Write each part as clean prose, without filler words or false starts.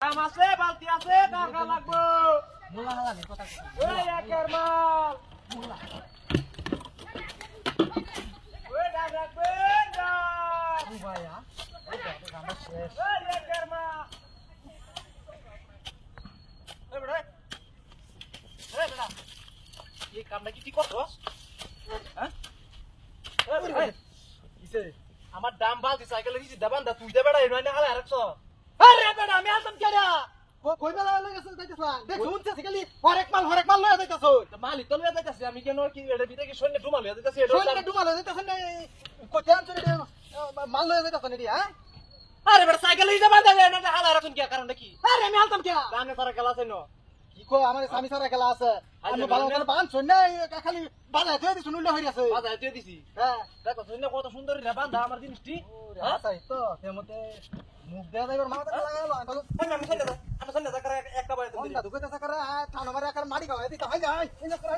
দাম আছে, বালতি আছে, টাকা লাগবো। মুলা হালানি কথা কই। ওই একের মাল। মুলা। ওই দাম রাখবেন না। ও ভাইয়া, এই তো আমরা শেষ। ওই একের মাল। এই বেটা। এই বেটা। এই কামটা কি ঠিক করছস? হ্যাঁ? এই বেটা। কিসে? আমার দাম বালতি সাইকেলে দিছি দেবান দা তুই দে বেটা এই নয় না হালা রাখছ। আরে বেটা আমি আলতাম কেডা? কই বেলা লই গেছ যাইতাছলাম। দেখ শুনছে খালি হরেক মাল লই যাইতাছ। তো মালিক তো লইয়া যাইতাছি আমি কেন কি এটা ভিতরে কি সৈন্য ডুমা লইয়া যাইতাছি এটা শুনলে ডুমাল যাইতাছ না কই জান চলে মাল লই যাইতাছ না হ্যাঁ? আরে বেটা সাইকেল লইয়া যাবা দে না হালা রাখুন কি কারণটা কি আরে আমি আলতাম কেডা? দানে সারা খেলা আছে ন কি কো আমার স্বামী সারা খেলা আছে। আমি ভালো করে বান শুন না খালি বাজায় তুই দিছ নুলে হই আছে। বাজায় তুই দিছি হ্যাঁ। দেখো সৈন্য কত সুন্দর রে বান্ধা আমার জিনিসটি হ্যাঁ তাই তো তেমতে মুখ দেয়া যাইবার মাথা লাগালো আমি সৈন্য করে একটা বাড়ি কোনটা দুগেতা সাকারে থানা মারে আকার মারি গায় দিতা হয় যায় ইনা করে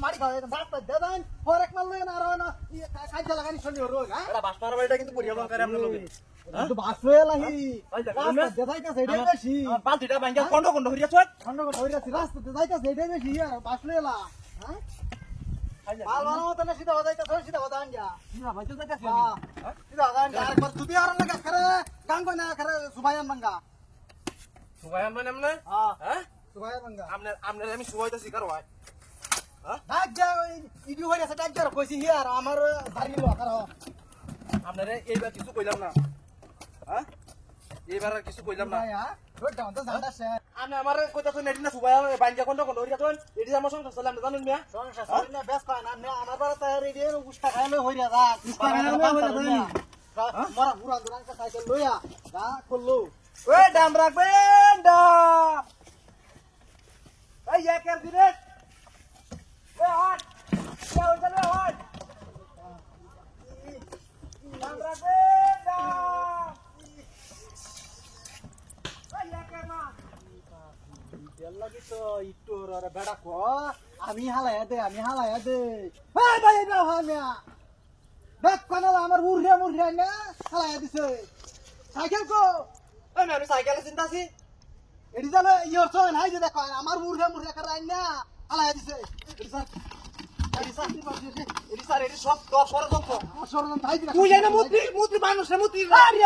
মারি গায় বাস্তা দেদান হরেক মাল লই না আর না কাজে লাগানি শুনি রোজ হ্যাঁ এটা বাসনার বাড়িটা কিন্তু পরিবহন করে আমরা লোকে তো বাসে লাহি রাস্তা দেদাইতা সেটাই বেশি বালতিটা ভাঙ্গা কন্ড কন্ড হইয়া চল খন্ড করে হইরা রাস্তা দেদাইতা সেটাই বেশি বাসলে লা হ্যাঁ মাল বানাও তো না সিধা হদাইতা সিধা হদান যা না ভাই তো যাইতাছি হ্যাঁ সিধা হদান যা একবার তুই আর লাগা করে গান কই না করে সুবায়ান বাঙ্গা সুবাই আমরা নামনে হ্যাঁ হ্যাঁ সুবায়ান বাঙ্গা আমনে আমি সুবাইতাছি কার ভাই ডাক যা ইডি হইরা সেটা ডাক যা কইছি হিয়ার আমার দাঁড়ি লো কর আপনারে এইবার কিছু কইলাম না হ্যাঁ এইবার আর কিছু কইলাম না হ্যাঁ রোড ডাউন তো জানতা সে আপনি আমার কইতাছেন এদিন না সুবাই বাঞ্জা কন্ড কন্ড হইয়া চল এদিন আমার সংসার চলে আমরা জানেন মিয়া সংসার সরিনা বেশ কয় না আমার বাড়া তার রেডি উস্তা খাইলে হইরা যা উস্তা খাইলে হইরা যা মরা পুরা দুরান কা সাইকেল লইয়া যা খুললো ওই দাম রাখবেন দাম এই একের দিনে ওই হট কে ওই চলে হট দাম রাখবেন দাম ওই একের মা তেল লাগি তো একটু রে বেড়া কো আমি হালায়া দে ভাই ভাই না হামিয়া দেখ কোন আমার মুরহিয়া না হালায়া দিছে সাইকেল কো ওই আমি সাইকেলে চিন্তাছি এডি জানে ইয়র তো নাই যে দেখ আমার মুরহিয়া করাই না হালায়া দিছে এডি স্যার এটি স্যার এটি সব তোর ষড়যন্ত্র সরজন ভাই দিলা তুই জানা মুতি মানুষ মুতি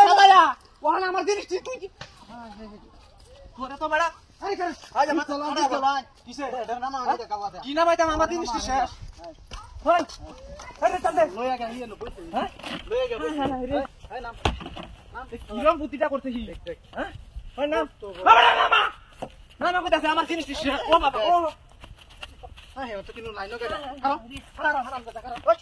সাবায়া ওখানে আমার জিনিস তুই তোরে তো বেড়া আরে করে আজ আমার চালান কিসে এটা নাম আমি দেখাবা কি না ভাই আমার জিনিস শেষ হই আরে চল দে লইয়া গেল ইয়ে নবই হ্যাঁ লইয়া গেল এই নাম কিরম বুদ্ধিটা করতেছি হ্যাঁ ওই নাম বাবা না না কইতাছে আমার জিনিস শেষ ও বাবা ও হ্যাঁ তো কিনো লাইন গেল হারাম হারাম হারাম কথা কর ওই